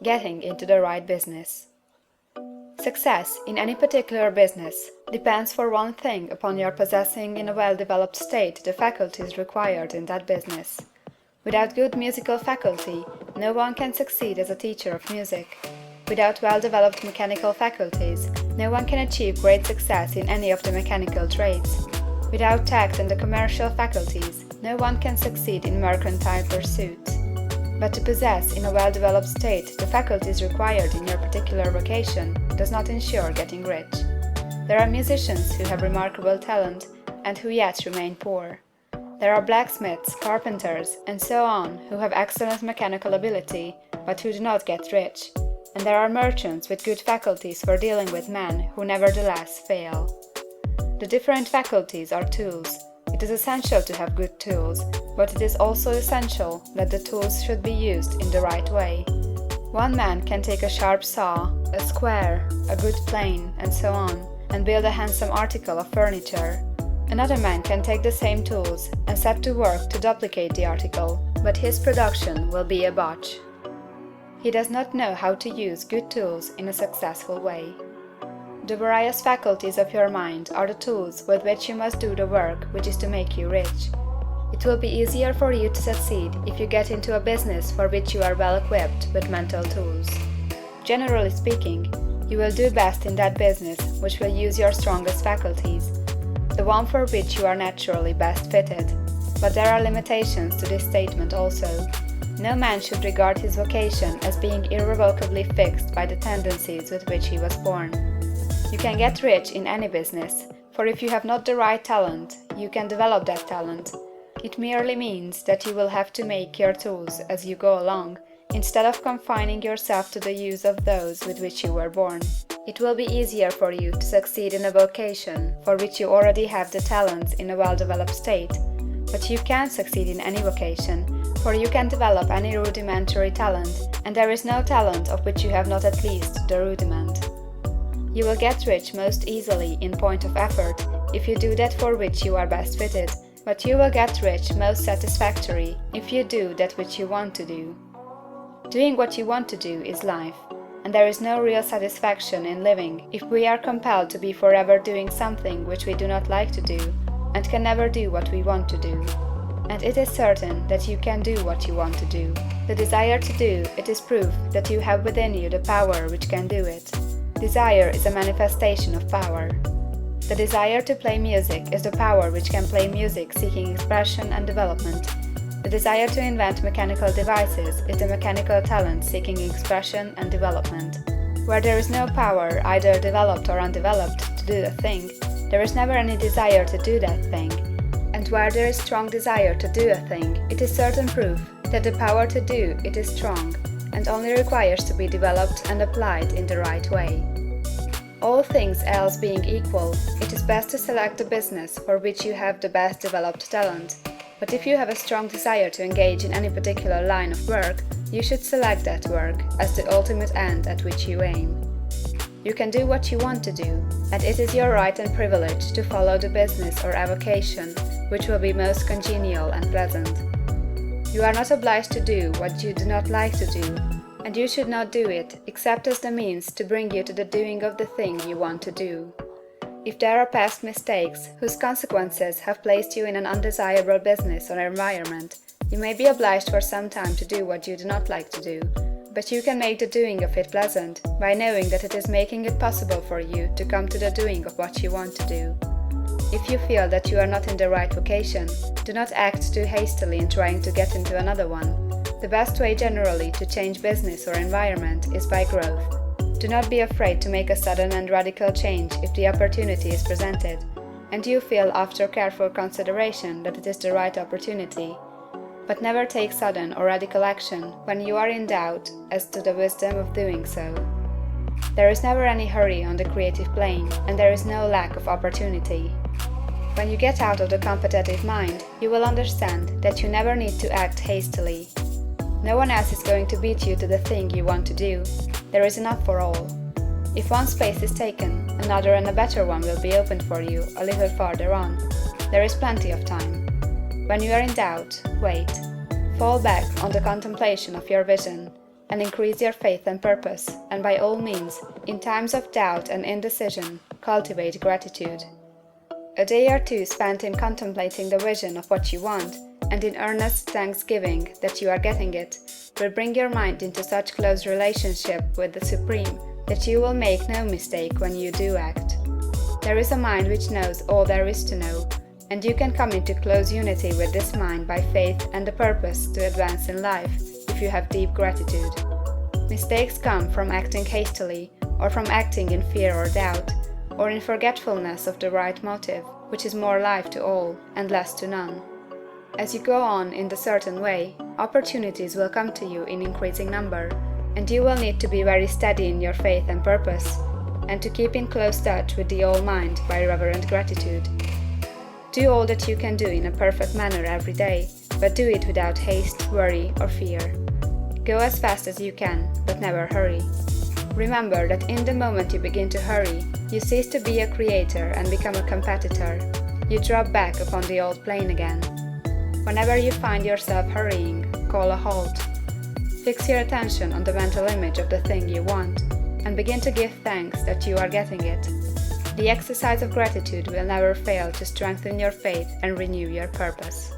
Getting into the right business. Success in any particular business depends for one thing upon your possessing in a well-developed state the faculties required in that business. Without good musical faculty, no one can succeed as a teacher of music. Without well-developed mechanical faculties, no one can achieve great success in any of the mechanical trades. Without tact and the commercial faculties, no one can succeed in mercantile pursuits. But to possess in a well-developed state the faculties required in your particular vocation does not ensure getting rich. There are musicians who have remarkable talent and who yet remain poor. There are blacksmiths, carpenters, and so on who have excellent mechanical ability but who do not get rich. And there are merchants with good faculties for dealing with men who nevertheless fail. The different faculties are tools. It is essential to have good tools, but it is also essential that the tools should be used in the right way. One man can take a sharp saw, a square, a good plane, and so on, and build a handsome article of furniture. Another man can take the same tools and set to work to duplicate the article, but his production will be a botch. He does not know how to use good tools in a successful way. The various faculties of your mind are the tools with which you must do the work which is to make you rich. It will be easier for you to succeed if you get into a business for which you are well equipped with mental tools. Generally speaking, you will do best in that business which will use your strongest faculties, the one for which you are naturally best fitted. But there are limitations to this statement also. No man should regard his vocation as being irrevocably fixed by the tendencies with which he was born. You can get rich in any business, for if you have not the right talent, you can develop that talent. It merely means that you will have to make your tools as you go along, instead of confining yourself to the use of those with which you were born. It will be easier for you to succeed in a vocation for which you already have the talents in a well-developed state, but you can succeed in any vocation, for you can develop any rudimentary talent, and there is no talent of which you have not at least the rudiment. You will get rich most easily in point of effort if you do that for which you are best fitted, but you will get rich most satisfactory if you do that which you want to do. Doing what you want to do is life, and there is no real satisfaction in living if we are compelled to be forever doing something which we do not like to do, and can never do what we want to do. And it is certain that you can do what you want to do. The desire to do it is proof that you have within you the power which can do it. Desire is a manifestation of power. The desire to play music is the power which can play music seeking expression and development. The desire to invent mechanical devices is the mechanical talent seeking expression and development. Where there is no power, either developed or undeveloped, to do a thing, there is never any desire to do that thing. And where there is strong desire to do a thing, it is certain proof that the power to do it is strong, and only requires to be developed and applied in the right way. All things else being equal, it is best to select the business for which you have the best developed talent. But if you have a strong desire to engage in any particular line of work, you should select that work as the ultimate end at which you aim. You can do what you want to do, and it is your right and privilege to follow the business or avocation which will be most congenial and pleasant. You are not obliged to do what you do not like to do, and you should not do it except as the means to bring you to the doing of the thing you want to do. If there are past mistakes whose consequences have placed you in an undesirable business or environment, you may be obliged for some time to do what you do not like to do, but you can make the doing of it pleasant by knowing that it is making it possible for you to come to the doing of what you want to do. If you feel that you are not in the right vocation, do not act too hastily in trying to get into another one. The best way generally to change business or environment is by growth. Do not be afraid to make a sudden and radical change if the opportunity is presented, and you feel after careful consideration that it is the right opportunity. But never take sudden or radical action when you are in doubt as to the wisdom of doing so. There is never any hurry on the creative plane, and there is no lack of opportunity. When you get out of the competitive mind, you will understand that you never need to act hastily. No one else is going to beat you to the thing you want to do. There is enough for all. If one space is taken, another and a better one will be opened for you a little farther on. There is plenty of time. When you are in doubt, wait. Fall back on the contemplation of your vision. and increase your faith and purpose, and by all means, in times of doubt and indecision, cultivate gratitude. A day or two spent in contemplating the vision of what you want, and in earnest thanksgiving that you are getting it, will bring your mind into such close relationship with the Supreme that you will make no mistake when you do act. There is a mind which knows all there is to know, and you can come into close unity with this mind by faith and the purpose to advance in life, if you have deep gratitude. Mistakes come from acting hastily, or from acting in fear or doubt, or in forgetfulness of the right motive, which is more life to all, and less to none. As you go on in the certain way, opportunities will come to you in increasing number, and you will need to be very steady in your faith and purpose, and to keep in close touch with the All-Mind by reverent gratitude. Do all that you can do in a perfect manner every day, but do it without haste, worry, or fear. Go as fast as you can, but never hurry. Remember that in the moment you begin to hurry, you cease to be a creator and become a competitor. You drop back upon the old plane again. Whenever you find yourself hurrying, call a halt. Fix your attention on the mental image of the thing you want, and begin to give thanks that you are getting it. The exercise of gratitude will never fail to strengthen your faith and renew your purpose.